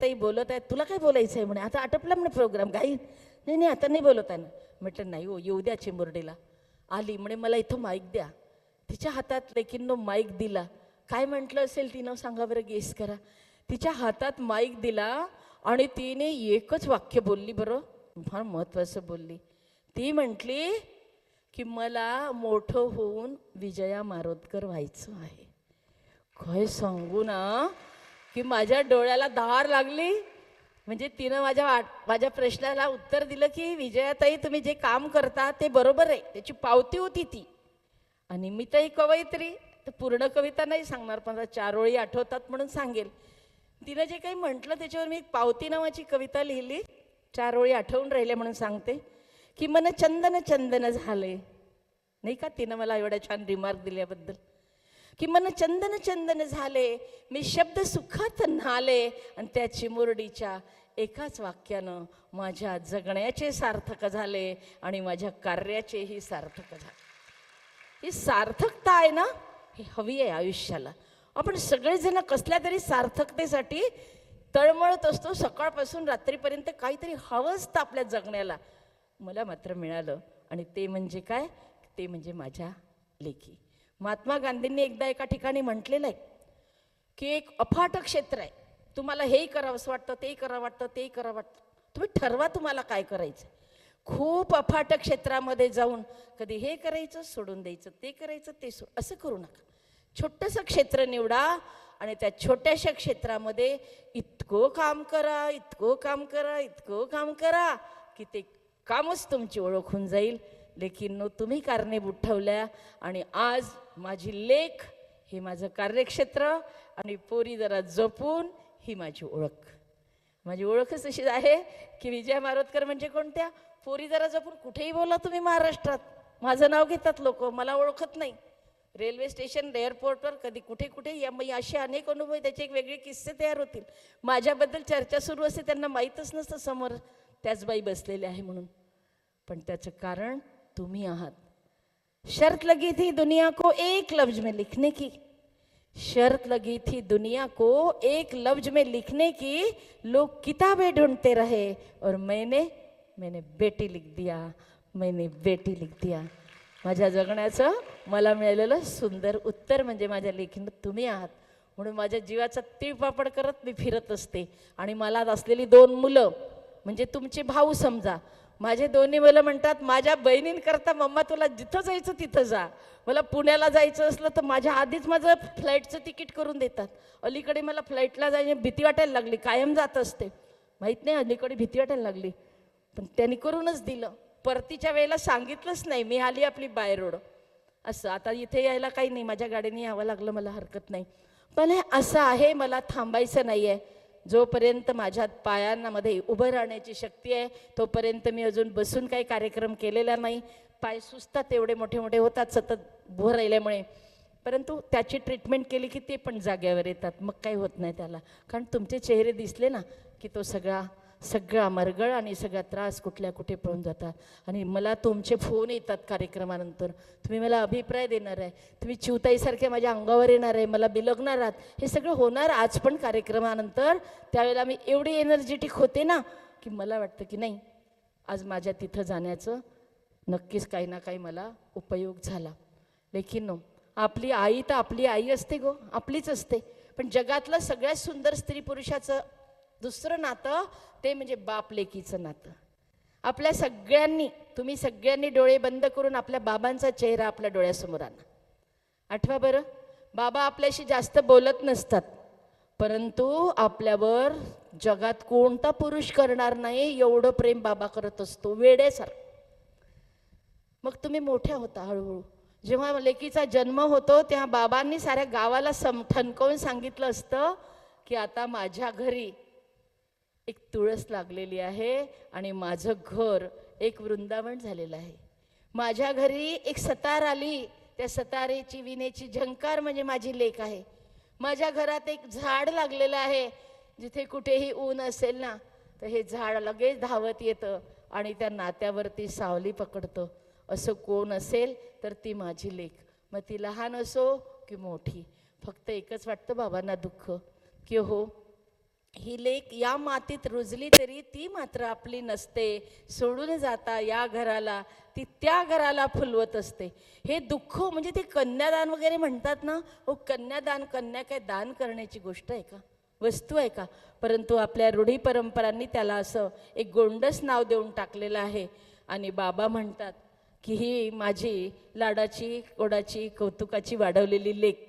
ताई बोलत आहेत, तुला काय बोलायचं आहे म्हणे, आता आटपला म्हणे प्रोग्राम, काही नाही नाही आता नाही बोलत आहे ना. म्हटलं नाही हो, येऊ द्या चिमुरडीला. आली म्हणे मला इथं माईक द्या. तिच्या हातात लेकींनो माईक दिला. काय म्हटलं असेल तिनं सांगा बरं, गेस करा. तिच्या हातात माईक दिला आणि तिने एकच वाक्य बोलली बरं, फार महत्त्वाचं बोलली. ती म्हटली की मला मोठं होऊन विजया मारोतकर व्हायचं आहे. काय सांगू ना की माझ्या डोळ्याला धार लागली. म्हणजे तिनं माझ्या प्रश्नाला उत्तर दिलं की विजयाताई तुम्ही जे काम करता ते बरोबर आहे, त्याची पावती होती ती. आणि मी तर कवयित्री, तर पूर्ण कविता नाही सांगणार, पण 4 ओळी आठवतात म्हणून सांगेल. तिनं जे काही म्हटलं त्याच्यावर मी एक पावती नावाची कविता लिहिली, 4 ओळी आठवून राहिले म्हणून सांगते. की मन चंदन चंदन झाले, नाही का, तिनं मला एवढ्या छान रिमार्क दिल्याबद्दल. की मन चंदन चंदन झाले, मी शब्द सुखात न्हाले, आणि त्या चिमुरडीच्या एकाच वाक्यानं माझ्या जगण्याचे सार्थक झाले आणि माझ्या कार्याचेही सार्थक झाले. ही सार्थकता आहे ना, ही हवी आहे आयुष्याला. आपण सगळेजण कसल्या तरी सार्थकतेसाठी तळमळत असतो, सकाळपासून रात्रीपर्यंत काहीतरी हवं असतं आपल्या जगण्याला. मला मात्र मिळालं, आणि ते म्हणजे काय, ते म्हणजे माझ्या लेकी. महात्मा गांधींनी एकदा एका ठिकाणी म्हटलेलं आहे की एक अफाट क्षेत्र आहे, तुम्हाला हेही करावंसं वाटतं, तेही करावं वाटतं, तेही करावं वाटतं, तुम्ही ठरवा तुम्हाला काय करायचं. खूप अफाट क्षेत्रामध्ये जाऊन कधी हे करायचं सोडून द्यायचं, ते करायचं ते असं करू नका. छोटंसं क्षेत्र निवडा आणि त्या छोट्याशा क्षेत्रामध्ये इतकं काम करा, इतकं काम करा, इतकं काम करा की ते कामच तुमची ओळख होऊन जाईल. लेकिन तुम्ही कारणीभूत ठेवल्या, आणि आज माझी लेख हे माझं कार्यक्षेत्र, आणि पोरी जरा जपून ही माझी ओळख. माझी ओळखच अशी आहे की विजया मारोतकर म्हणजे कोणत्या, पोरी जरा जपून कुठेही बोला तुम्ही महाराष्ट्रात, माझं नाव घेतात लोक, मला ओळखत नाही. रेल्वे स्टेशन, एअरपोर्टवर, कधी कुठे कुठे असे अनेक अनुभव, त्याचे एक वेगळे किस्से तयार होतील. माझ्याबद्दल चर्चा सुरू असते, त्यांना माहीतच नसतं समोर त्याच बाई बसलेले आहे म्हणून. पण त्याचं कारण तुम्ही आहात. शर्त लगी थी दुनिया को एक लफ्ज में लिखने की, शर्त लगी थी दुनिया को एक लफ्ज में लिखने की, लोग किताबें ढूंढते रहे और मैंने बेटी लिख दिया, मैंने बेटी लिख दिया. माझ्या जगण्याचं मला मिळालेलं सुंदर उत्तर म्हणजे माझ्या लेखीनं तुम्ही आहात. म्हणून माझ्या जीवाचा तिळपापड करत मी फिरत असते. आणि मला असलेली 2 मुलं म्हणजे तुमचे भाऊ समजा. माझे दोन्ही मुलं म्हणतात माझ्या बहिणींकरता मम्मा तुला जिथं जायचं तिथं जा. मला पुण्याला जायचं असलं तर माझ्या आधीच माझं फ्लाईटचं तिकीट करून देतात. अलीकडे मला फ्लाईटला जायची भीती वाटायला लागली, कायम जात असते, माहीत नाही अलीकडे भीती वाटायला लागली, पण त्यांनी करूनच दिलं. परतीच्या वेळेला सांगितलंच नाही, मी आली आपली बाय रोड असं. आता इथे यायला काही नाही, माझ्या गाडीने यावं लागलं, मला हरकत नाही. पण हे असं आहे, मला थांबायचं नाही आहे. जोपर्यंत माझ्या पायांमध्ये उभं राहण्याची शक्ती आहे तोपर्यंत मी अजून बसून काही कार्यक्रम केलेला नाही. पाय सुचतात, एवढे मोठे मोठे होतात सतत उभं राहिल्यामुळे, परंतु त्याची ट्रीटमेंट केली की ते पण जाग्यावर येतात, मग काही होत नाही त्याला. कारण तुमचे चेहरे दिसले ना की तो सगळा मरगळ आणि सगळा त्रास कुठल्या कुठे पळून जातात. आणि मला तुमचे फोन येतात कार्यक्रमानंतर, तुम्ही मला अभिप्राय देणार आहे, तुम्ही चिवताईसारखे माझ्या अंगावर येणार आहे, मला बिलगणार आहात. हे सगळं होणार आज पण कार्यक्रमानंतर. त्यावेळेला मी एवढी एनर्जेटिक होते ना की मला वाटतं की नाही, आज माझ्या तिथं जाण्याचं नक्कीच काही ना काही मला उपयोग झाला. लेकिन आपली आई तर आपली आई असते गो, आपलीच असते. पण जगातलं सगळ्यात सुंदर स्त्री पुरुषाचं दुसरं नातं ते म्हणजे बाप लेकीचं नातं. आपल्या सगळ्यांनी, तुम्ही सगळ्यांनी डोळे बंद करून आपल्या बाबांचा चेहरा आपल्या डोळ्यासमोर आणा. आठवा बरं, बाबा आपल्याशी जास्त बोलत नसतात, परंतु आपल्यावर जगात कोणता पुरुष करणार नाही एवढं प्रेम बाबा करत असतो, वेड्यासारखं. मग तुम्ही मोठ्या होता हळूहळू. जेव्हा लेकीचा जन्म होतो तेव्हा बाबांनी साऱ्या गावाला ठणकावून सांगितलं असतं की आता माझ्या घरी एक तुळस लागलेली आहे आणि माझं घर एक वृंदावन झालेलं आहे. माझ्या घरी एक सतार आली, त्या सतारेची विणेची झंकार म्हणजे माझी लेक आहे. माझ्या घरात एक झाड लागलेलं आहे, जिथे कुठेही ऊन असेल ना तर हे झाड लगेच धावत येतं आणि त्या नात्यावरती सावली पकडतं. असं कोण असेल तर ती माझी लेक, मग ती लहान असो की मोठी. फक्त एकच वाटतं बाबांना दुःख की हो ही लेक या मातीत रुजली तरी ती मात्र आपली नसते. सोडून जाता या घराला ती त्या घराला फुलवत असते. हे दुःख म्हणजे ते कन्यादान वगैरे म्हणतात ना, हो कन्यादान, कन्या काय दान करण्याची गोष्ट आहे का, वस्तू आहे का? परंतु आपल्या रूढी परंपरांनी त्याला असं एक गोंडस नाव देऊन टाकलेलं आहे. आणि बाबा म्हणतात की ही माझी लाडाची गोडाची कौतुकाची वाढवलेली लेक,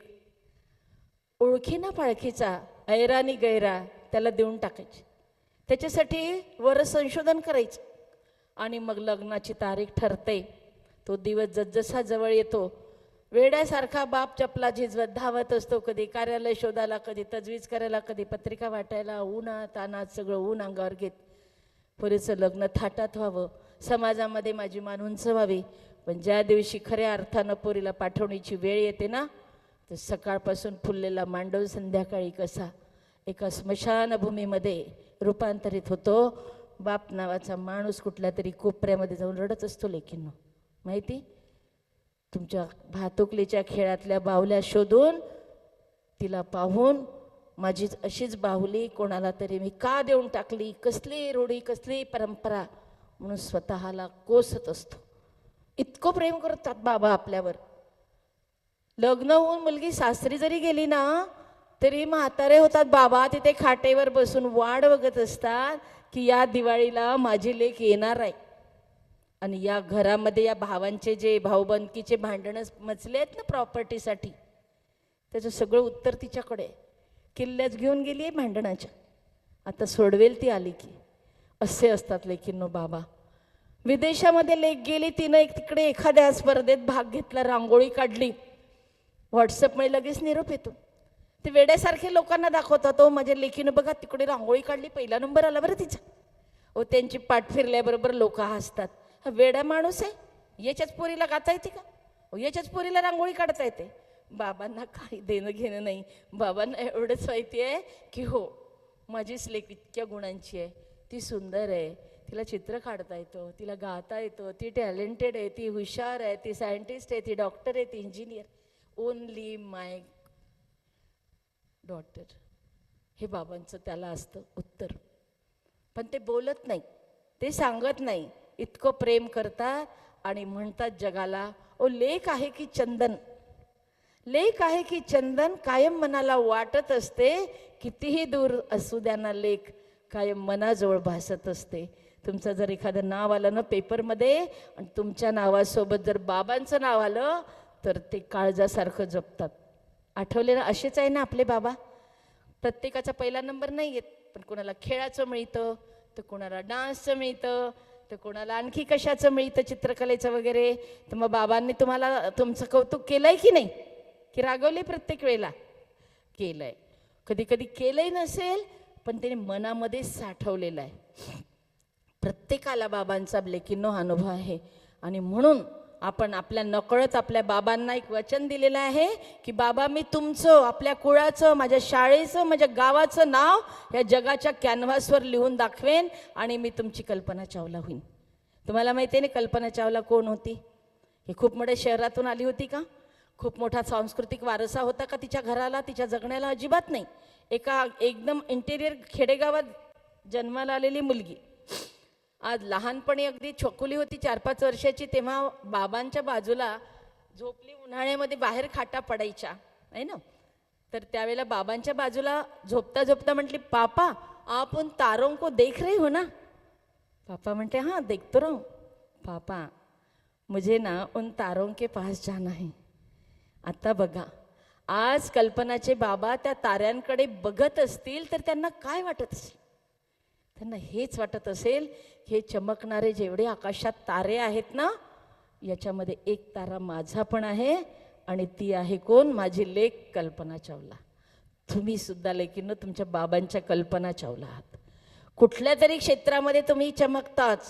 ओळखीना पाळखीचा ऐरानी गैरा त्याला देऊन टाकायची. त्याच्यासाठी वर संशोधन करायचं आणि मग लग्नाची तारीख ठरते. तो दिवस जसजसा जवळ येतो वेड्यासारखा बाप चपला झिजवत धावत असतो, कधी कार्यालय शोधायला, कधी तजवीज करायला, कधी पत्रिका वाटायला, उन्हात तानात सगळं ऊन अंगावर घेत. पोरीचं लग्न थाटात व्हावं, समाजामध्ये माझी मान उंच व्हावी. पण ज्या दिवशी खऱ्या अर्थानं पोरीला पाठवण्याची वेळ येते ना, तर सकाळपासून फुललेला मांडव संध्याकाळी कसा एका स्मशानभूमीमध्ये रूपांतरित होतो. बाप नावाचा माणूस कुठल्या तरी कोपऱ्यामध्ये जाऊन रडत असतो. लेकींनो माहिती, तुमच्या भातुकलीच्या खेळातल्या बाहुल्या शोधून तिला पाहून माझी अशीच बाहुली कोणाला तरी मी का देऊन टाकली, कसली रूढी कसली परंपरा म्हणून स्वतःला कोसत असतो. इतकं प्रेम करतात बाबा आपल्यावर. लग्न होऊन मुलगी सासरी जरी गेली ना तरी म्हातारे होतात बाबा, तिथे खाटेवर बसून वाट बघत असतात की या दिवाळीला माझी लेक येणार आहे. आणि या घरामध्ये या भावांचे जे भाऊबंदकीचे भांडणं मचले आहेत ना प्रॉपर्टीसाठी, त्याचं सगळं उत्तर तिच्याकडे. किल्ल्याच घेऊन गेली आहे भांडणाच्या, आता सोडवेल ती आली की. असे असतात लेकींनो बाबा. विदेशामध्ये लेक गेली, तिनं तिकडे एखाद्या स्पर्धेत भाग घेतला, रांगोळी काढली, व्हॉट्सअपमुळे लगेच निरोप येतो. ते वेड्यासारखे लोकांना दाखवतात, हो माझ्या लेकीनं बघा तिकडे रांगोळी काढली, पहिला नंबर आला बरं तिचा. हो त्यांची पाठ फिरल्याबरोबर लोक हसतात. हा वेडा माणूस आहे, याच्याच पोरीला गाता येते का, हो याच्याच पोरीला रांगोळी काढता येते. बाबांना काही देणं घेणं नाही. बाबांना एवढंच माहिती आहे की हो माझीच लेक इतक्या गुणांची आहे, ती सुंदर आहे, तिला चित्र काढता येतं, तिला गाता येतं, ती टॅलेंटेड आहे, ती हुशार आहे, ती सायंटिस्ट आहे, ती डॉक्टर आहे, ती इंजिनियर. ओनली माय डॉटर, हे बाबांचं त्याला असतं उत्तर. पण ते बोलत नाही, ते सांगत नाही, इतकं प्रेम करतात आणि म्हणतात जगाला, ओ लेक आहे की चंदन, लेक आहे की चंदन कायम मनाला वाटत असते, कितीही दूर असू द्या ना लेक कायम मनाजवळ भासत असते. तुमचं जर एखादं नाव आलं ना पेपरमध्ये आणि तुमच्या नावासोबत जर बाबांचं नाव आलं तर ते काळजासारखं जपतात. आठवले ना, असेच आहे ना आपले बाबा. प्रत्येकाचा पहिला नंबर नाही येत, पण कोणाला खेळाचं मिळतं, तर कोणाला डान्सचं मिळतं, तर कोणाला आणखी कशाचं मिळतं, चित्रकलेचं वगैरे. तर मग बाबांनी तुम्हाला तुमचं कौतुक केलंय की नाही, की रागवले प्रत्येक वेळेला? केलंय. कधी कधी केलंय नसेल पण त्याने मनामध्ये साठवलेलं आहे. प्रत्येकाला बाबांचा लेकींनो अनुभव आहे. आणि म्हणून आपण आपल्या नकळत आपल्या बाबांना एक वचन दिलेलं आहे की बाबा मी तुमचं, आपल्या कुळाचं, माझ्या शाळेचं, माझ्या गावाचं नाव या जगाच्या कॅनव्हासवर लिहून दाखवेन आणि मी तुमची कल्पना चावला होईन. तुम्हाला माहिती आहे ना कल्पना चावला कोण होती? ही खूप मोठ्या शहरातून आली होती का? खूप मोठा सांस्कृतिक वारसा होता का तिच्या घराला, तिच्या जगण्याला? अजिबात नाही. एका एकदम इंटेरियर खेडेगावात जन्माला आलेली मुलगी. आज लहानपणी अगदी छोकुली होती, 4-5 वर्षाची, तेव्हा बाबांच्या बाजूला झोपली. उन्हाळ्यामध्ये बाहेर खाटा पडायच्या आहे ना, तर त्यावेळेला बाबांच्या बाजूला झोपता झोपता म्हटली, पापा आप उन तारों को देख रहे हो ना? पापा म्हणते हाँ देखतो रहो. पापा मुझे ना उन तारों के पास जाना है. आता बघा, आज कल्पनाचे बाबा त्या ताऱ्यांकडे बघत असतील तर त्यांना काय वाटत असेल? त्यांना हेच वाटत असेल की हे चमकणारे जेवढे आकाशात तारे आहेत ना, याच्यामध्ये एक तारा माझा पण आहे आणि ती आहे कोण? माझी लेक कल्पना चावला. तुम्ही सुद्धा लेकींनो तुमच्या बाबांच्या कल्पना चावला आहात. कुठल्या तरी क्षेत्रामध्ये तुम्ही चमकताच.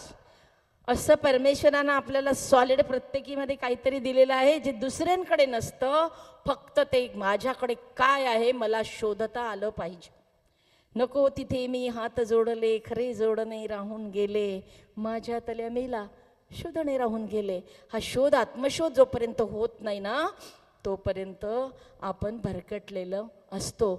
असं परमेश्वरानं आपल्याला सॉलिड प्रत्येकीमध्ये काहीतरी दिलेलं आहे जे दुसऱ्यांकडे नसतं. फक्त ते माझ्याकडे काय आहे मला शोधता आलं पाहिजे. नको तिथे मी हात जोडले, खरे जोडणे राहून गेले, माझ्या तल्या मेला शोधणे राहून गेले. हा शोध, आत्मशोध जोपर्यंत होत नाही ना तोपर्यंत आपण भरकटलेलं असतो.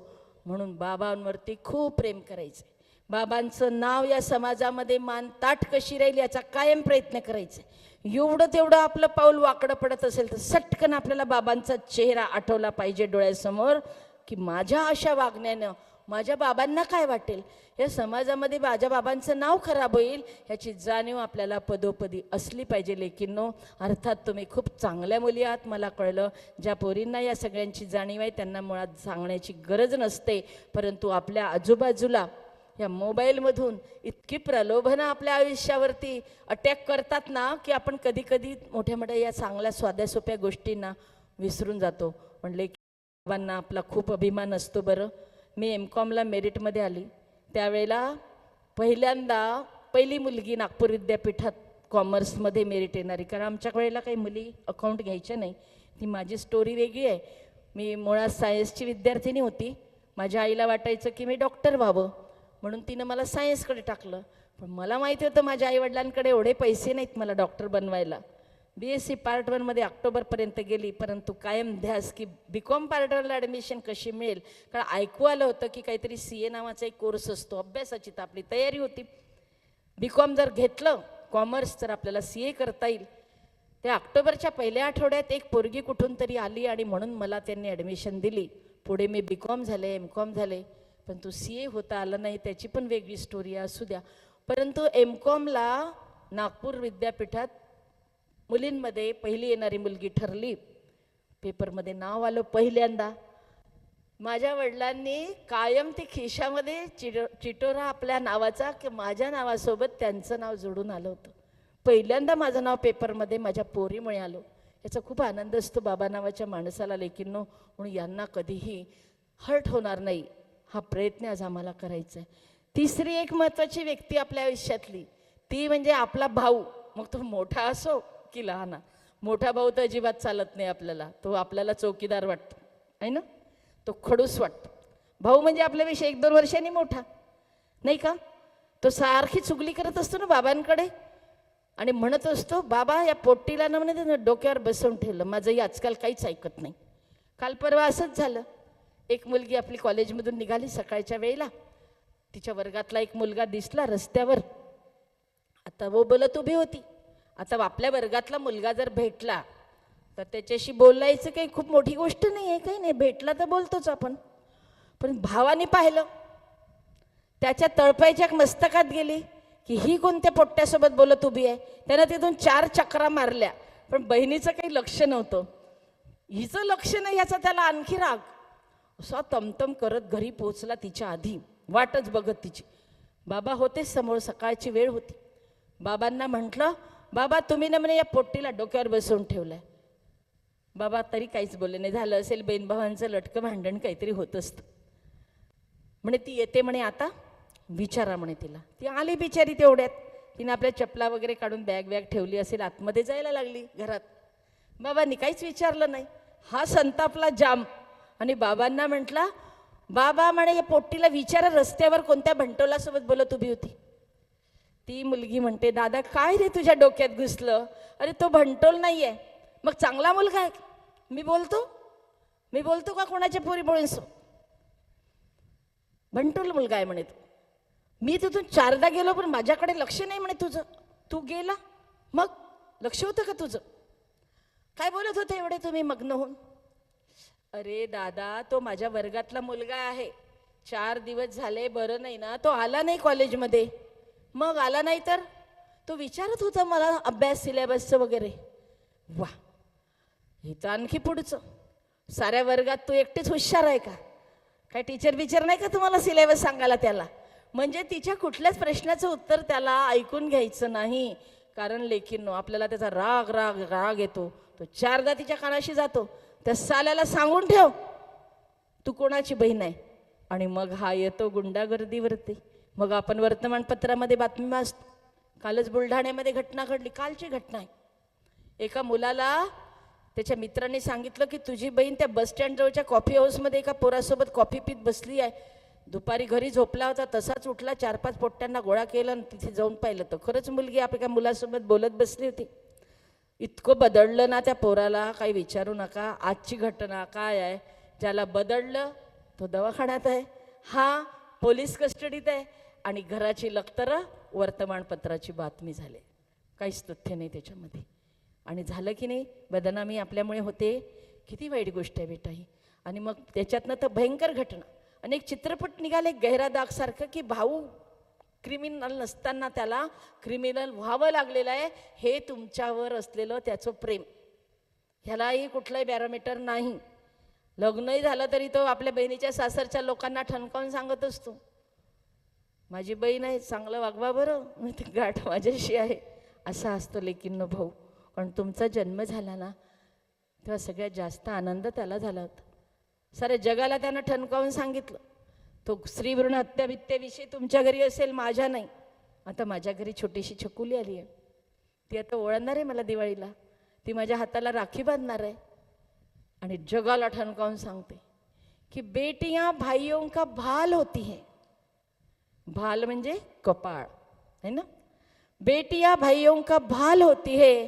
म्हणून बाबांवरती खूप प्रेम करायचं. बाबांचं नाव या समाजामध्ये मान ताठ कशी राहील याचा कायम प्रयत्न करायचा. एवढं तेवढं आपलं पाऊल वाकडं पडत असेल तर सटकन आपल्याला बाबांचा चेहरा आठवला पाहिजे डोळ्यासमोर, की माझ्या अशा वागण्यानं माझ्या बाबांना काय वाटेल, या समाजामध्ये माझ्या बाबांचं नाव खराब होईल ह्याची जाणीव आपल्याला पदोपदी असली पाहिजे. लेकिनो, अर्थात तुम्ही खूप चांगल्या मुली आहात, मला कळलं. ज्या पोरींना या सगळ्यांची जाणीव आहे त्यांना मुळात सांगण्याची गरज नसते, परंतु आपल्या आजूबाजूला या मोबाईलमधून इतकी प्रलोभनं आपल्या आयुष्यावरती अटॅक करतात ना, की आपण कधी कधी मोठ्या मोठ्या या चांगल्या साध्या सोप्या गोष्टींना विसरून जातो. म्हणले की बाबांना आपला खूप अभिमान असतो. बरं, मी एमकॉमला मेरिटमध्ये आली त्यावेळेला पहिली मुलगी नागपूर विद्यापीठात कॉमर्समध्ये मेरिट येणारी, कारण आमच्या वेळेला काही मुली अकाउंट घ्यायच्या नाही. ती माझी स्टोरी वेगळी आहे. मी मुळात सायन्सची विद्यार्थिनी होती. माझ्या आईला वाटायचं की मी डॉक्टर व्हावं, म्हणून तिनं मला सायन्सकडे टाकलं. पण मला माहिती होतं माझ्या आईवडिलांकडे एवढे पैसे नाहीत मला डॉक्टर बनवायला. BSc पार्ट 1मध्ये ऑक्टोबरपर्यंत गेली, परंतु कायम ध्यास की BCom पार्ट 1ला ॲडमिशन कशी मिळेल, कारण ऐकू आलं होतं की काहीतरी CA नावाचा एक कोर्स असतो. अभ्यासाची तर आपली तयारी होती. BCom जर घेतलं कॉमर्स तर आपल्याला CA करता येईल. त्या ऑक्टोबरच्या पहिल्या आठवड्यात एक पोरगी कुठून तरी आली आणि म्हणून मला त्यांनी ॲडमिशन दिली. पुढे मी BCom झाले, MCom झाले, परंतु CA होता आलं नाही. त्याची पण वेगळी स्टोरी असू द्या. परंतु MComला नागपूर विद्यापीठात मुलींमध्ये पहिली येणारी मुलगी ठरली. पेपरमध्ये नाव आलं पहिल्यांदा. माझ्या वडिलांनी कायम ते खिशामध्ये चिटोरा आपल्या नावाचा की माझ्या नावासोबत त्यांचं नाव जोडून आलं होतं. पहिल्यांदा माझं नाव पेपरमध्ये माझ्या पोरीमुळे आलं. याचा खूप आनंद असतो बाबा नावाच्या माणसाला. लेकिन म्हणून यांना कधीही हर्ट होणार नाही हा प्रयत्न आज आम्हाला करायचा आहे. तिसरी एक महत्त्वाची व्यक्ती आपल्या आयुष्यातली ती म्हणजे आपला भाऊ. मग तो मोठा असो की लहान. मोठा भाऊ तर अजिबात चालत नाही आपल्याला. तो आपल्याला चौकीदार वाटतो आहे ना, तो खडूस वाटतो. भाऊ म्हणजे आपल्यापेक्षा 1-2 वर्षांनी मोठा नाही का. तो सारखी चुगली करत असतो ना बाबांकडे आणि म्हणत असतो, बाबा या पोट्टीला ना म्हणे डोक्यावर बसवून ठेवलं. माझंही आजकाल काहीच ऐकत नाही. काल परवा असंच झालं. एक मुलगी आपली कॉलेजमधून निघाली सकाळच्या वेळेला. तिच्या वर्गातला एक मुलगा दिसला रस्त्यावर. आता वो बोलत उभी होती. आता आपल्या वर्गातला मुलगा जर भेटला तर त्याच्याशी बोलायचं काही खूप मोठी गोष्ट नाही आहे, काही नाही, भेटला तर बोलतोच आपण. पण भावाने पाहिलं, त्याच्या तळपायच्या मस्तकात गेली की ही कोणत्या पोट्ट्यासोबत बोलत उभी आहे. त्यानं तिथून 4 चक्रा मारल्या, पण बहिणीचं काही लक्ष नव्हतं. हिचं लक्ष नाही याचा त्याला आणखी राग. असा तमतम करत घरी पोचला तिच्या आधी, वाटच बघत तिची. बाबा होते समोर, सकाळची वेळ होती. बाबांना म्हटलं, बाबा तुम्ही ना म्हणे या पोट्टीला डोक्यावर बसवून ठेवलंय. बाबा तरी काहीच बोलले नाही. झालं असेल बहीण भावांचं लटकं भांडण काहीतरी होत असतं. म्हणे ती येते म्हणे, आता विचारा म्हणे तिला. ती आली बिचारी तेवढ्यात. तिने आपल्या चपला वगैरे काढून बॅग ठेवली असेल, आतमध्ये जायला लागली घरात. बाबांनी काहीच विचारलं नाही. हा संतापला जाम आणि बाबांना म्हटला, बाबा म्हणे या पोट्टीला विचारा रस्त्यावर कोणत्या भंटोलासोबत बोलत उभी होती. ती मुलगी म्हणते, दादा काय रे तुझ्या डोक्यात घुसलं. अरे तो भंटोल नाही आहे, मग चांगला मुलगा आहे. मी बोलतो का कोणाच्या पोरी बोळींसो. भंटोल मुलगा आहे म्हणे तो. मी तिथून 4दा गेलो पण माझ्याकडे लक्ष नाही म्हणे तुझं. तू गेला मग लक्ष होतं का तुझं. काय बोलत होते एवढे तुम्ही मग्न होऊन. अरे दादा तो माझ्या वर्गातला मुलगा आहे. 4 दिवस झाले बरं नाही ना, तो आला नाही कॉलेजमध्ये. मग आला नाही तर तो विचारत होता मला अभ्यास सिलेबसचं वगैरे. वा, हे तर आणखी पुढचं. साऱ्या वर्गात तू एकटीच हुशार आहे का. काय टीचर नाही का तुम्हाला सिलेबस सांगायला त्याला. म्हणजे तिच्या कुठल्याच प्रश्नाचं उत्तर त्याला ऐकून घ्यायचं नाही. कारण लेकींनो आपल्याला त्याचा राग राग राग येतो. तो 4दा तिच्या कानाशी जातो, त्या साल्याला सांगून ठेव तू कोणाची बहीण आहे. आणि मग हा येतो गुंडागर्दीवरती. मग आपण वर्तमानपत्रामध्ये बातमी वाचतो. कालच बुलढाण्यामध्ये घटना घडली, कालची घटना आहे. एका मुलाला त्याच्या मित्रांनी सांगितलं की तुझी बहीण त्या बसस्टँड जवळच्या कॉफी हाऊसमध्ये एका पोरासोबत कॉफी पीत बसली आहे. दुपारी घरी झोपला होता, तसाच उठला, 4-5 पोट्ट्यांना गोळा केलं आणि तिथे जाऊन पाहिलं तर खरंच मुलगी आपल्या मुलासोबत बोलत बसली होती. इतकं बदललं ना त्या पोराला, काही विचारू नका. आजची घटना काय आहे, ज्याला बदललं तो दवाखान्यात आहे हा पोलीस कस्टडीत आहे आणि घराची लखतरं वर्तमानपत्राची बातमी झाली. काहीच तथ्य नाही त्याच्यामध्ये. आणि झालं की नाही, बदनामी आपल्यामुळे होते. किती वाईट गोष्ट आहे बेटा ही. आणि मग त्याच्यातनं तर भयंकर घटना. आणि एक चित्रपट निघाले गैरा दाग सारखं, की भाऊ क्रिमिनल नसताना त्याला क्रिमिनल व्हावं लागलेलं आहे. हे तुमच्यावर असलेलं त्याचं प्रेम, ह्यालाही कुठलंही बॅरोमीटर नाही. लग्नही झालं तरी तो आपल्या बहिणीच्या सासरच्या लोकांना ठणकावून सांगत असतो, माझी बहीण आहे, चांगलं वागवा बरं, ते गाठ माझ्याशी आहे. असा असतो लेकींनो भाऊ. कारण तुमचा जन्म झाला ना, तेव्हा सगळ्यात जास्त आनंद त्याला झाला होता. साऱ्या जगाला त्यानं ठणकावून सांगितलं, तो स्त्रीभ्रूण हत्याविषयी तुमच्या घरी असेल, माझ्या नाही. आता माझ्या घरी छोटीशी छकुली आली आहे, ती आता ओळखणार आहे मला दिवाळीला, ती माझ्या हाताला राखी बांधणार आहे. आणि जगाला ठणकावून सांगते की बेटियां भाइयों का भाल होती है. भाल म्हणजे कपाळ है ना. बेटियां भाइयों का भाल होती है,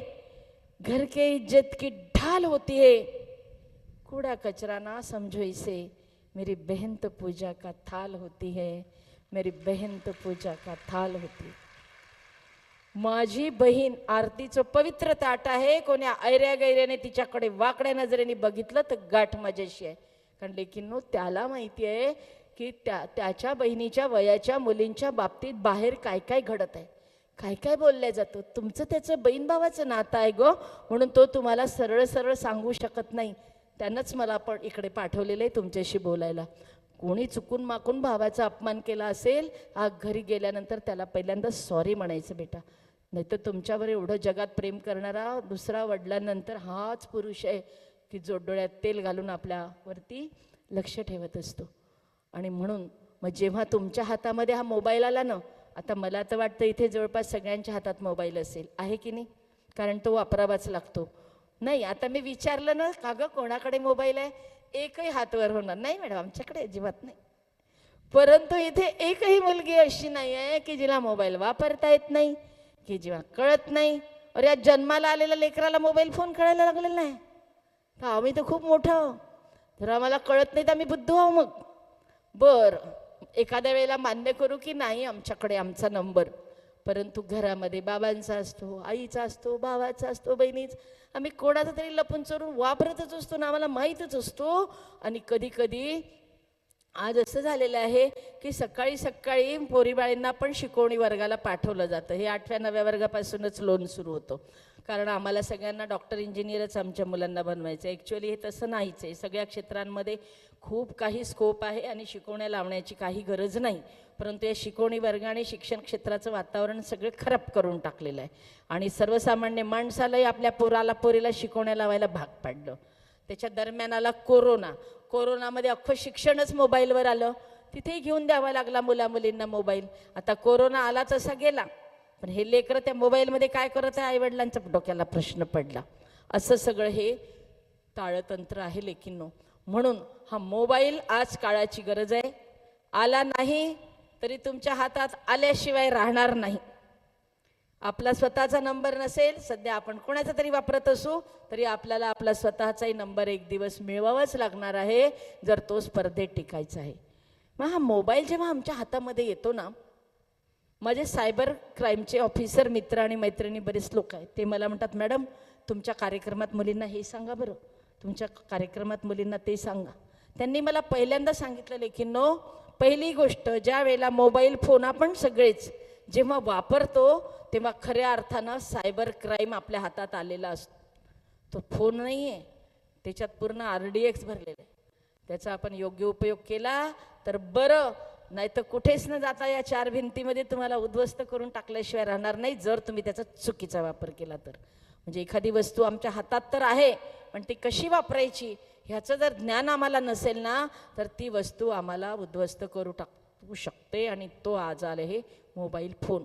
घर के इज्जत की ढाल होती है. कूड़ा कचरा ना समझो इसे, मेरी बहन तो पूजा का थाल होती है, मेरी बहन तो पूजा का थाल होती है. माझी बहीण आरतीचं पवित्र ताट आहे. कोण्या ऐऱ्या गैऱ्याने तिच्याकडे वाकड्या नजरेने बघितलं तर गाठ माझ्याशी आहे. कारण लेकिन त्याला माहिती आहे की त्याच्या बहिणीच्या वयाच्या मुलींच्या बाबतीत बाहेर काय काय घडत आहे, काय काय बोलल्या जातं. तुमचं त्याचं बहीण भावाचं नातं आहे गो, म्हणून तो तुम्हाला सरळ सरळ सांगू शकत नाही. त्यानंच मला पण इकडे पाठवलेलं आहे तुमच्याशी बोलायला. कोणी चुकून माकून भावाचा अपमान केला असेल, घरी गेल्यानंतर त्याला पहिल्यांदा सॉरी म्हणायचं बेटा. नाहीतर तुमच्यावर एवढं जगात प्रेम करणारा दुसरा वडिलांनंतर हाच पुरुष आहे की जो डोळ्यात तेल घालून आपल्यावरती लक्ष ठेवत असतो. आणि म्हणून मग जेव्हा तुमच्या हातामध्ये हा मोबाईल आला ना, आता मला तर वाटतं इथे जवळपास सगळ्यांच्या हातात मोबाईल असेल, आहे की नाही. कारण तो वापरावाच लागतो. नाही आता मी विचारलं ना, का गं कोणाकडे मोबाईल आहे, एकही हातवर होणार नाही मॅडम, आमच्याकडे अजिबात नाही. परंतु इथे एकही मुलगी अशी नाही आहे की जिला मोबाईल वापरता येत नाही, की जेव्हा कळत नाही. अरे या जन्माला आलेल्या लेकराला मोबाईल फोन कळायला लागलेला नाही तर आम्ही तर खूप मोठं, जर आम्हाला कळत नाही तर आम्ही बुद्धू आहो. मग बरं, एखाद्या वेळेला मान्य करू की नाही आमच्याकडे आमचा नंबर, परंतु घरामध्ये बाबांचा असतो, आईचा असतो, भावाचा असतो, बहिणीचा, आम्ही कोणाचा तरी लपून चोरून वापरतच असतो ना, आम्हाला माहीतच असतो. आणि कधी कधी आज असं झालेलं आहे की सकाळी सकाळी पोरीबाळींना पण शिकवणी वर्गाला पाठवलं जातं. हे 8व्या 9व्या वर्गापासूनच लोन सुरू होतं. कारण आम्हाला सगळ्यांना डॉक्टर इंजिनियरच आमच्या मुलांना बनवायचं. ॲक्च्युअली हे तसं नाहीच आहे. सगळ्या क्षेत्रांमध्ये खूप काही स्कोप आहे आणि शिकवण्या लावण्याची काही गरज नाही. परंतु या शिकवणी वर्गाने शिक्षण क्षेत्राचं वातावरण सगळं खराब करून टाकलेलं आहे. आणि सर्वसामान्य माणसालाही आपल्या पोरीला शिकवण्या लावायला भाग पाडलं. त्याच्या दरम्यान आला कोरोना. कोरोनामध्ये अख्खं शिक्षणच मोबाईलवर आलं. तिथेही घेऊन द्यावा लागला मुलामुलींना मोबाईल. आता कोरोना आला तसा गेला, पण हे लेकरं त्या मोबाईलमध्ये काय करत आहे, आईवडिलांचा डोक्याला प्रश्न पडला. असं सगळं हे ताळतंत्र आहे लेकिनो. म्हणून हा मोबाईल आज काळाची गरज आहे. आला नाही तरी तुमच्या हातात आल्याशिवाय राहणार नाही. आपला स्वतःचा नंबर नसेल, सध्या आपण कोणाचा तरी वापरत असू तरी आपल्याला आपला स्वतःचाही नंबर एक दिवस मिळवावाच लागणार आहे, जर तो स्पर्धेत टिकायचा आहे. मग हा मोबाईल जेव्हा आमच्या हातामध्ये येतो ना, माझे सायबर क्राईमचे ऑफिसर मित्र आणि मैत्रिणी बरेच लोक आहेत, ते मला म्हणतात, मॅडम तुमच्या कार्यक्रमात मुलींना हे सांगा बरं, तुमच्या कार्यक्रमात मुलींना ते सांगा. त्यांनी मला पहिल्यांदा सांगितलं लेकिनो, पहिली गोष्ट, ज्या वेळेला मोबाईल फोन आपण सगळेच जेव्हा वापरतो तेव्हा खऱ्या अर्थानं सायबर क्राईम आपल्या हातात आलेला असतो. तो फोन नाही आहे, त्याच्यात पूर्ण RDX भरलेलं आहे. त्याचा आपण योग्य उपयोग केला तर बरं, नाही तर कुठेच न जाता या 4 भिंतीमध्ये तुम्हाला उद्ध्वस्त करून टाकल्याशिवाय राहणार नाही, जर तुम्ही त्याचा चुकीचा वापर केला तर. म्हणजे एखादी वस्तू आमच्या हातात तर आहे, पण ती कशी वापरायची ह्याचं जर ज्ञान आम्हाला नसेल ना, तर ती वस्तू आम्हाला उद्ध्वस्त करू शकते. आणि तो आज आले हे मोबाईल फोन.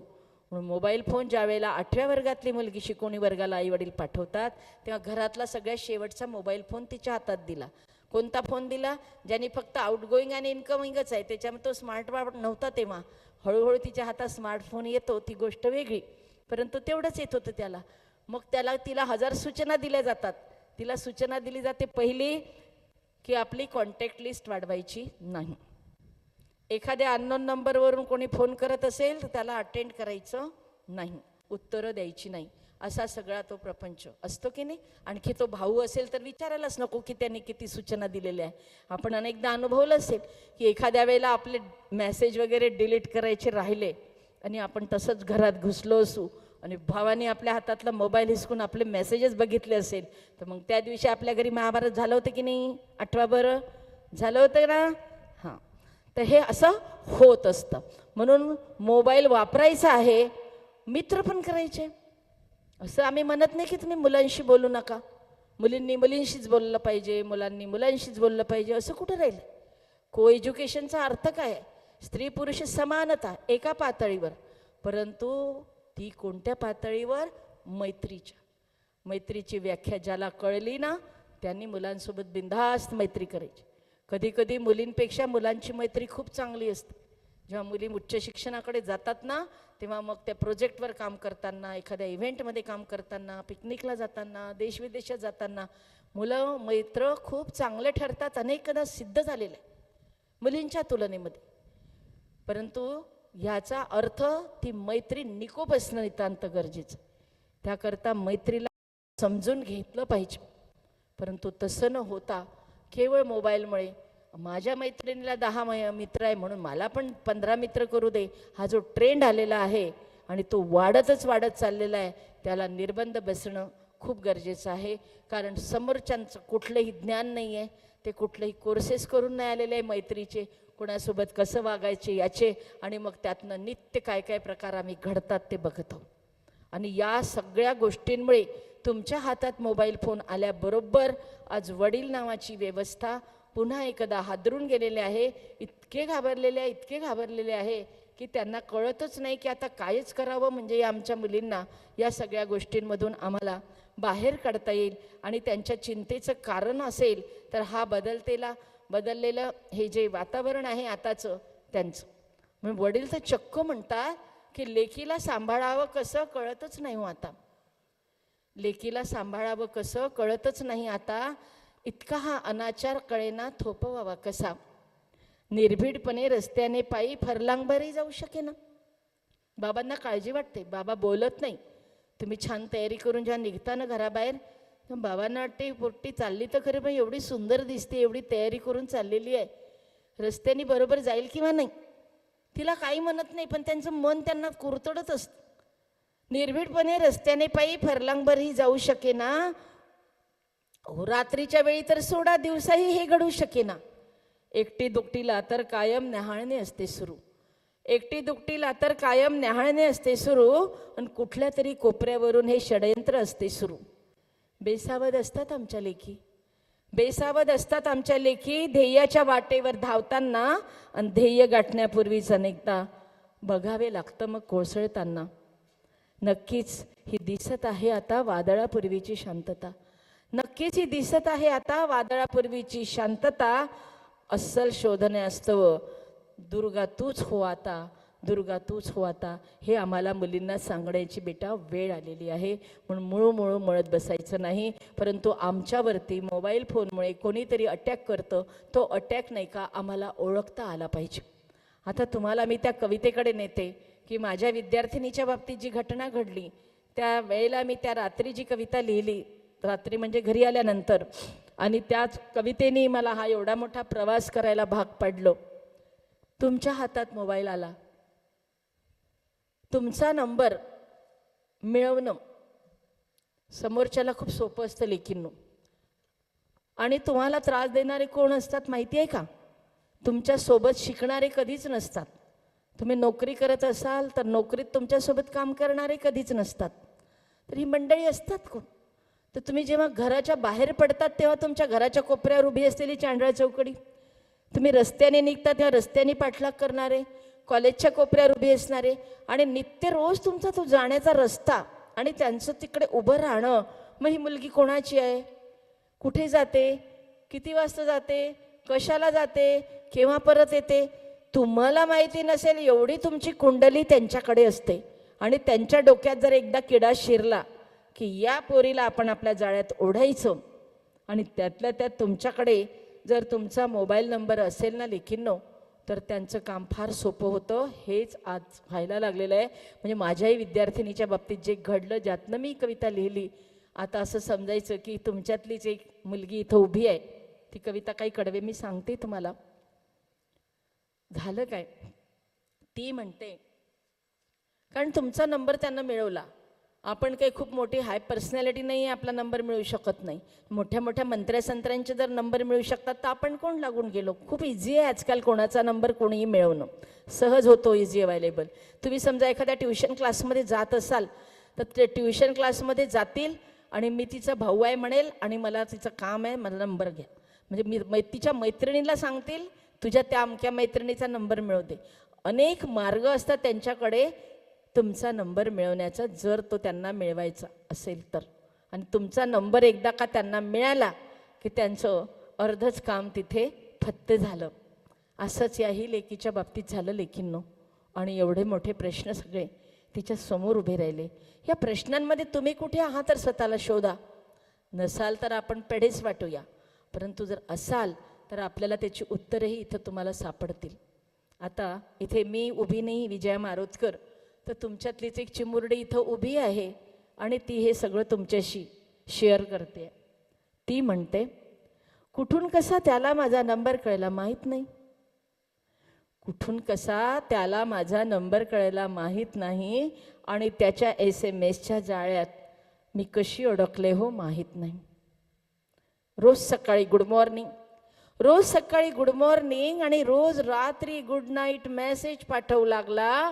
म्हणून मोबाईल फोन ज्या वेळेला 8व्या वर्गातली मुलगी शिकवणी वर्गाला आईवडील पाठवतात, तेव्हा घरातला सगळ्यात शेवटचा मोबाईल फोन तिच्या हातात दिला. कोणता फोन दिला? ज्याने फक्त आउटगोईंग आणि इनकमिंगच आहे, त्याच्यामुळे तो स्मार्टफोन नव्हता तेव्हा. हळूहळू तिच्या हातात स्मार्टफोन येतो ती गोष्ट वेगळी, परंतु तेवढंच येत होतं त्याला. मग तिला 1000 सूचना दिल्या जातात. तिला सूचना दिली जाते पहिली की आपली कॉन्टॅक्ट लिस्ट वाढवायची नाही. एखाद्या अननोन नंबरवरून कोणी फोन करत असेल तर त्याला अटेंड करायचं नाही, उत्तरं द्यायची नाही. असा सगळा तो प्रपंच असतो की नाही. आणखी तो भाऊ असेल तर विचारायलाच नको की त्यांनी किती सूचना दिलेल्या आहे. आपण अनेकदा अनुभवलं असेल की एखाद्या वेळेला आपले मेसेज वगैरे डिलीट करायचे राहिले आणि आपण तसंच घरात घुसलो असू आणि भावाने आपल्या हातातला मोबाईल हिसकून आपले मेसेजेस बघितले असेल तर मग त्या दिवशी आपल्या घरी महाभारत झालं होतं की नाही? आठवा बरं, झालं होतं ना? हां. तर हे असं होत असतं. म्हणून मोबाईल वापरायचा आहे, मित्र पण करायचे. असं आम्ही म्हणत नाही की तुम्ही मुलांशी बोलू नका, मुलींनी मुलींशीच बोललं पाहिजे, मुलांनी मुलांशीच बोललं पाहिजे, असं कुठं राहिलं? को एज्युकेशनचा अर्थ काय आहे? स्त्री पुरुष समानता एका पातळीवर, परंतु ती कोणत्या पातळीवर? मैत्रीच्या. मैत्रीची व्याख्या ज्याला कळली ना त्यांनी मुलांसोबत बिनधास्त मैत्री करायची. कधी कधी मुलींपेक्षा मुलांची मैत्री खूप चांगली असते. जेव्हा मुली उच्च शिक्षणाकडे जातात ना तेव्हा मग त्या प्रोजेक्टवर काम करताना, एखाद्या इव्हेंटमध्ये काम करताना, पिकनिकला जाताना, देशविदेशात जाताना मुलं मैत्र खूप चांगले ठरतात. अनेकदा सिद्ध झालेलं आहे मुलींच्या तुलनेमध्ये. परंतु ह्याचा अर्थ ती मैत्री निकोप असणं नितांत गरजेचं. त्याकरता मैत्रीला समजून घेतलं पाहिजे. परंतु तसं न होता केवळ मोबाईलमुळे माझ्या मैत्रिणीला 10 मित्र आहे म्हणून मला पण 15 मित्र करू दे, हा जो ट्रेंड आलेला आहे आणि तो वाढत चाललेला आहे, त्याला निर्बंध बसणं खूप गरजेचं आहे. कारण समोरच्यांचं कुठलंही ज्ञान नाही आहे, ते कुठलेही कोर्सेस करून नाही आलेले आहे मैत्रीचे, कोणासोबत कसं वागायचे याचे, आणि मग त्यातनं नित्य काय काय प्रकार आम्ही घडतात ते बघतो. आणि या सगळ्या गोष्टींमुळे तुमच्या हातात मोबाईल फोन आल्याबरोबर आज वडील नावाची व्यवस्था पुन्हा एकदा हादरून गेलेले आहे. इतके घाबरलेले आहे की त्यांना कळतच नाही की आता कायच करावं, म्हणजे आमच्या मुलींना या सगळ्या गोष्टींमधून आम्हाला बाहेर काढता येईल. आणि त्यांच्या चिंतेचं कारण असेल तर हा बदललेलं हे जे वातावरण आहे आताचं त्यांचं. म्हणजे वडील तर चक्क म्हणतात की लेकीला सांभाळावं कसं कळतच नाही हो आता, लेकीला सांभाळावं कसं कळतच नाही आता. इतका हा अनाचार कळेना थोपवावा कसा. निर्भीडपणे रस्त्याने पायी फरलांगभरही जाऊ शकेना. बाबांना काळजी वाटते, बाबा बोलत नाही. तुम्ही छान तयारी करून जेव्हा निघता ना घराबाहेर, बाबांना वाटते पोट्टी चालली तर खरं पण एवढी सुंदर दिसते, एवढी तयारी करून चाललेली आहे, रस्त्याने बरोबर जाईल किंवा नाही. तिला काही म्हणत नाही पण त्यांचं मन त्यांना कुरतडत असतं. निर्भीडपणे रस्त्याने पायी फरलांगभरही जाऊ शकेना. रात्रीच्या वेळी तर सोडा, दिवसाही हे घडू शकेना. एकटी दुकटीला तर कायम न्याहाळणे असते सुरू, एकटी दुकटीला तर कायम न्याहाळणे असते सुरू, आणि कुठल्या तरी कोपऱ्यावरून हे षडयंत्र असते सुरू. बेसावध असतात आमच्या लेकी, बेसावध असतात आमच्या लेकी, ध्येयाच्या वाटेवर धावताना, आणि ध्येय गाठण्यापूर्वीच अनेकदा बघावे लागतं मग कोसळताना. नक्कीच ही दिसत आहे आता वादळापूर्वीची शांतता, नक्कीच ही दिसत आहे आता वादळापूर्वीची शांतता. अस्सल शोधण्यास्तव दुर्गा तूच हो आता, दुर्गा तूच हो आता, हे आम्हाला मुलींना सांगण्याची बेटा वेळ आलेली आहे. म्हणून मुळू मळत बसायचं नाही. परंतु आमच्यावरती मोबाईल फोनमुळे कोणीतरी अटॅक करतं, तो अटॅक नाही का आम्हाला ओळखता आला पाहिजे. आता तुम्हाला मी त्या कवितेकडे नेते की माझ्या विद्यार्थिनीच्या बाबतीत जी घटना घडली त्या वेळेला मी त्या रात्री जी कविता लिहिली, रात्री म्हणजे घरी आल्यानंतर, आणि त्याच कवितेने मला हा एवढा मोठा प्रवास करायला भाग पडलो. तुमच्या हातात मोबाईल आला, तुमचा नंबर मिळवणं समोरच्याला खूप सोपं असतं लेकींनो. आणि तुम्हाला त्रास देणारे कोण असतात माहिती आहे का? तुमच्यासोबत शिकणारे कधीच नसतात. तुम्ही नोकरी करत असाल तर नोकरीत तुमच्यासोबत काम करणारे कधीच नसतात. तर ही मंडळी असतात कोण? तर तुम्ही जेव्हा घराच्या बाहेर पडतात तेव्हा तुमच्या घराच्या कोपऱ्यावर उभी असलेली चांडळा चौकडी, तुम्ही रस्त्याने निघता तेव्हा रस्त्याने पाठलाग करणारे, कॉलेजच्या कोपऱ्यावर उभे असणारे, आणि नित्य रोज तुमचा तो जाण्याचा रस्ता आणि त्यांचं तिकडे उभं राहणं. मग ही मुलगी कोणाची आहे, कुठे जाते, किती वाजता जाते, कशाला जाते, केव्हा परत येते, तुम्हाला माहिती नसेल एवढी तुमची कुंडली त्यांच्याकडे असते. आणि त्यांच्या डोक्यात जर एकदा किडा शिरला की या पोरीला आपण आपल्या जाळ्यात ओढायचं, आणि त्यातल्या त्यात तुमच्याकडे जर तुमचा मोबाईल नंबर असेल ना लेकींनो, तर त्यांचं काम फार सोपं होतं. हेच आज व्हायला लागलेलं आहे. म्हणजे माझ्याही विद्यार्थिनीच्या बाबतीत जे घडलं, ज्यातनं मी कविता लिहिली, आता असं समजायचं की तुमच्यातलीच एक मुलगी इथं उभी आहे. ती कविता काही कडवे मी सांगते तुम्हाला. झालं काय, ती म्हणते, कारण तुमचा नंबर त्यांना मिळवला. आपण काही खूप मोठी हाय पर्सनॅलिटी नाही आहे, आपला नंबर मिळू शकत नाही. मोठ्या मोठ्या मंत्र्या-संत्र्यांचे जर नंबर मिळू शकतात तर आपण कोण लागून गेलो. खूप इझी आहे आजकाल कोणाचा नंबर कोणीही मिळवणं, सहज होतो, इझी अवेलेबल. तुम्ही समजा एखाद्या ट्युशन क्लासमध्ये जात असाल तर ते ट्युशन क्लासमध्ये जातील आणि मी तिचा भाऊ आहे म्हणेल आणि मला तिचं काम आहे, मला नंबर घ्या. म्हणजे मी तिच्या मैत्रिणीला सांगतील तुझ्या त्या अमक्या मैत्रिणीचा नंबर मिळवू दे. अनेक मार्ग असतात त्यांच्याकडे तुमचा नंबर मिळवण्याचा, जर तो त्यांना मिळवायचा असेल तर. आणि तुमचा नंबर एकदा का त्यांना मिळाला की त्यांचं अर्धच काम तिथे फत्ते झालं. असंच याही लेकीच्या बाबतीत झालं लेकींनो. आणि एवढे मोठे प्रश्न सगळे तिच्या समोर उभे राहिले. या प्रश्नांमध्ये तुम्ही कुठे आहात तर स्वतःला शोधा. नसाल तर आपण पेढेच वाटूया, परंतु जर असाल तर आपल्याला त्याची उत्तरेही इथं तुम्हाला सापडतील. आता इथे मी उभी नाही, विजया मारोतकर, तर तुमच्यातलीच एक चिमुरडी इथं उभी आहे आणि ती हे सगळं तुमच्याशी शेअर करते. ती म्हणते, कुठून कसा त्याला माझा नंबर कळला माहीत नाही. कुठून कसा त्याला माझा नंबर कळला माहीत नाही आणि त्याच्या SMS जाळ्यात मी कशी अडकले हो माहीत नाही. रोज सकाळी गुड मॉर्निंग, रोज सकाळी गुड मॉर्निंग आणि रोज रात्री गुड नाईट मेसेज पाठवू लागला.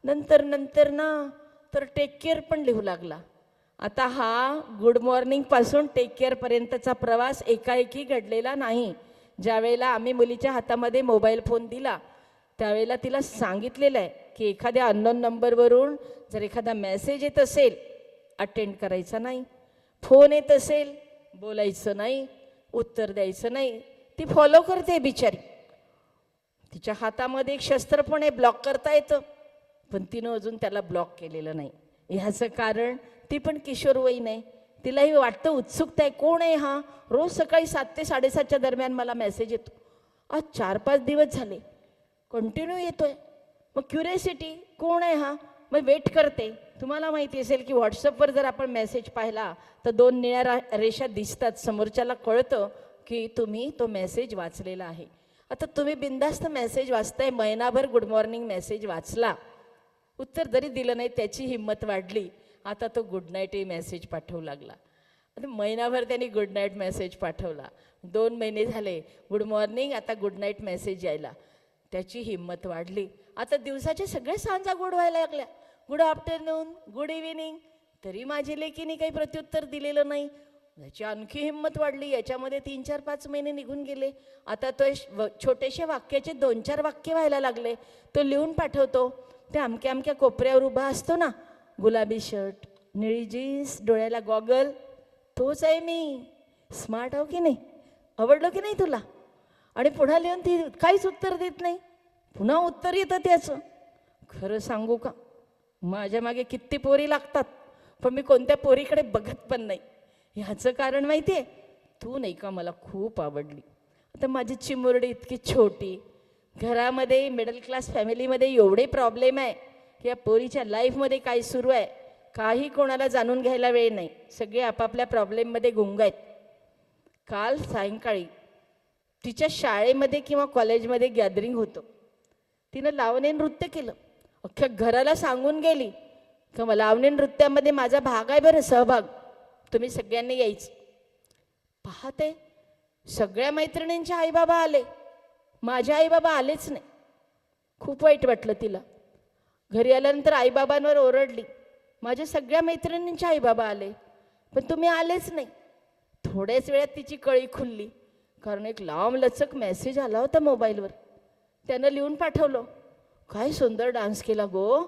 नंतर ना तर टेक केअर पण लिहू लागला. आता हा गुड मॉर्निंगपासून टेक केअरपर्यंतचा प्रवास एकाएकी घडलेला नाही. ज्यावेळेला आम्ही मुलीच्या हातामध्ये मोबाईल फोन दिला त्यावेळेला तिला सांगितलेलं आहे की एखाद्या अननोन नंबरवरून जर एखादा मेसेज येत असेल अटेंड करायचा नाही, फोन येत असेल बोलायचं नाही, उत्तर द्यायचं नाही. ती फॉलो करते बिचारी. तिच्या हातामध्ये एक शस्त्र पण आहे, ब्लॉक करता येतं, पण तिनं अजून त्याला ब्लॉक केलेलं नाही. ह्याचं कारण ती पण किशोरवयीन आहे. तिलाही वाटतं, उत्सुकता आहे, कोण आहे हा, रोज सकाळी 7 ते 7:30च्या दरम्यान मला मेसेज येतो. आज 4-5 दिवस झाले कंटिन्यू येतोय. मग क्युरियोसिटी, कोण आहे हा, मग वेट करते. तुम्हाला माहिती असेल की व्हॉट्सअपवर जर आपण मेसेज पाहिला तर 2 निळ्या रेषा दिसतात, समोरच्याला कळतं की तुम्ही तो मेसेज वाचलेला आहे. आता तुम्ही बिनधास्त मेसेज वाचताय, महिनाभर गुड मॉर्निंग मेसेज वाचला, उत्तर जरी दिलं नाही त्याची हिंमत वाढली. आता तो गुड नाईटही मेसेज पाठवू लागला. आता महिनाभर त्यांनी गुड नाईट मेसेज पाठवला, 2 महिने झाले गुड मॉर्निंग, आता गुड नाईट मेसेज यायला. त्याची हिंमत वाढली. आता दिवसाच्या सगळ्या सांजा गुड व्हायला लागल्या, गुड आफ्टरनून, गुड इव्हिनिंग. तरी माझी लेकीने काही प्रत्युत्तर दिलेलं नाही. याची आणखी हिंमत वाढली. याच्यामध्ये 3-4-5 महिने निघून गेले. आता तो छोटेशा वाक्याचे 2-4 वाक्य व्हायला लागले. तो लिहून पाठवतो. ते अमक्या अमक्या कोपऱ्यावर उभा असतो ना, गुलाबी शर्ट, निळी जीन्स, डोळ्याला गॉगल, तोच आहे मी. स्मार्ट हो की नाही, आवडलं की नाही तुला. आणि पुन्हा लिहून ती काहीच उत्तर देत नाही. पुन्हा उत्तर येतं त्याचं. खरं सांगू का, माझ्या मागे किती पोरी लागतात, पण मी कोणत्या पोरीकडे बघत पण नाही. ह्याचं कारण माहिती आहे, तू नाही का मला खूप आवडली. आता माझी चिमुरडी इतकी छोटी, घरामध्ये मिडल क्लास फॅमिलीमध्ये एवढे प्रॉब्लेम आहे की या पोरीच्या लाईफमध्ये काय सुरू आहे काही कोणाला जाणून घ्यायला वेळ नाही. सगळे आपापल्या प्रॉब्लेममध्ये गुंग आहेत. काल सायंकाळी तिच्या शाळेमध्ये किंवा कॉलेजमध्ये गॅदरिंग होतं. तिनं लावणी नृत्य केलं. अख्ख्या घराला सांगून गेली की मला लावणी नृत्यामध्ये माझा भाग आहे बरं, सहभाग, तुम्ही सगळ्यांनी यायचं. पाहते सगळ्या मैत्रिणींचे आईबाबा आले, माझे आईबाबा आलेच नाही. खूप वाईट वाटलं तिला. घरी आल्यानंतर आईबाबांवर ओरडली. माझ्या सगळ्या मैत्रिणींचे आईबाबा आले पण तुम्ही आलेच नाही. थोड्याच वेळात तिची कळी खुलली, कारण एक लांब लचक मेसेज आला होता मोबाईलवर. त्यानं लिहून पाठवलं, काय सुंदर डान्स केला गो,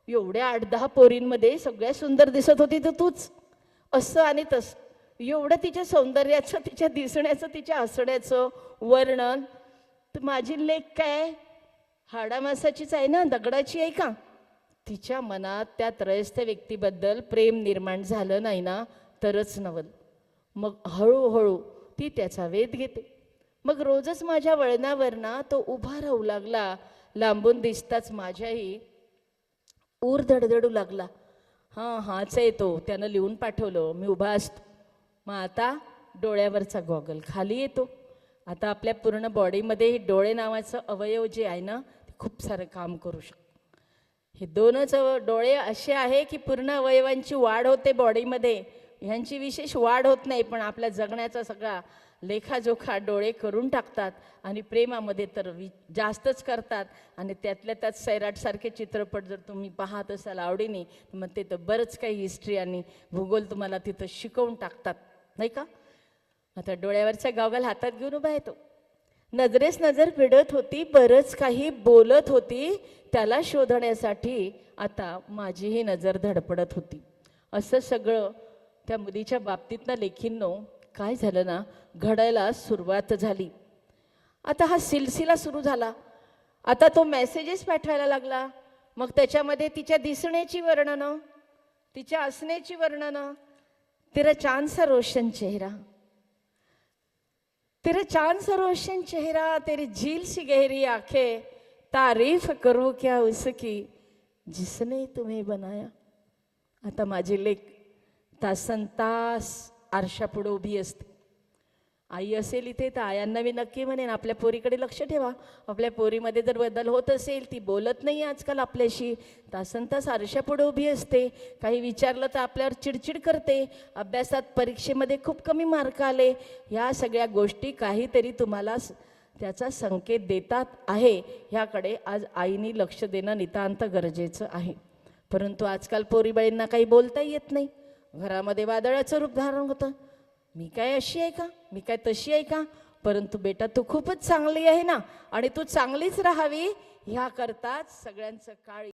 एवढ्या 8-10 पोरींमध्ये सगळ्यात सुंदर दिसत होती तर तूच. असं आणि तसं एवढं तिच्या सौंदर्याचं, तिच्या दिसण्याचं, तिच्या हसण्याचं वर्णन. तर माझी लेक काय हाडामासाचीच आहे ना, दगडाची आहे का. तिच्या मनात त्या त्रयस्थ व्यक्तीबद्दल प्रेम निर्माण झालं नाही ना तरच नवल. मग हळूहळू ती त्याचा वेध घेते. मग रोजच माझ्या वळणावर ना तो उभा राहू लागला. लांबून दिसताच माझ्याही ऊर धडधडू लागला. हां हाच आहे तो, त्यानं लिहून पाठवलं, मी उभा असतो. मग आता डोळ्यावरचा गॉगल खाली येतो. आता आपल्या पूर्ण बॉडीमध्ये डोळे नावाचं अवयव जे आहे ना ते खूप सारं काम करू शकतो. हे दोनच डोळे असे आहे की पूर्ण अवयवांची वाढ होते बॉडीमध्ये. ह्यांची विशेष वाढ होत नाही, पण आपल्या जगण्याचा सगळा लेखाजोखा डोळे करून टाकतात. आणि प्रेमामध्ये तर जास्तच करतात. आणि त्यातल्या त्यात सैराटसारखे चित्रपट जर तुम्ही पाहत असाल आवडीने, मग ते तर बरंच काही हिस्ट्री आणि भूगोल तुम्हाला तिथं शिकवून टाकतात, नाही का? आता डोळ्यावरचा गॉगल हातात घेऊन उभा येतो. नजरेस नजर भिडत होती, बरंच काही बोलत होती. त्याला शोधण्यासाठी आता माझीही नजर धडपडत होती. असं सगळं त्या मुलीच्या बाबतीत ना लेखींनो काय झालं ना, घडायला सुरुवात झाली. आता हा सिलसिला सुरू झाला. आता तो मेसेजेस पाठवायला लागला. मग त्याच्यामध्ये तिच्या दिसण्याची वर्णनं, तिच्या असण्याची वर्णनं. तेरा चांद सा रोशन चेहरा, तेरा चांद सा रोशन चेहरा, तेरी झील सी गहरी आंखें, तारीफ करूं क्या उसकी जिसने तुम्हें बनाया. आता माझी लेक तासनतास आरशापुढे उभी असते. आई असेल इथे तर आयांना मी नक्की म्हणेन आपल्या पोरीकडे लक्ष ठेवा. आपल्या पोरीमध्ये जर बदल होत असेल, ती बोलत नाही आजकाल आपल्याशी, तासनतास आरशापुढे उभी असते. काही विचारलं तर आपल्यावर चिडचिड करते. अभ्यासात परीक्षेमध्ये खूप कमी मार्क आले. ह्या सगळ्या गोष्टी काहीतरी तुम्हाला त्याचा संकेत देतात आहे. ह्याकडे आज आईनी लक्ष देणं नितांत गरजेचं आहे. परंतु आजकाल पोरीबाळींना काही बोलता येत नाही. घरामध्ये वादळाचं रूप धारण होतं. मी काय अशी आहे का, मी काय तशी आहे का. परंतु बेटा तू खूपच चांगली आहे ना, आणि तू चांगलीच राहावी ह्याकरताच सगळ्यांचं काळ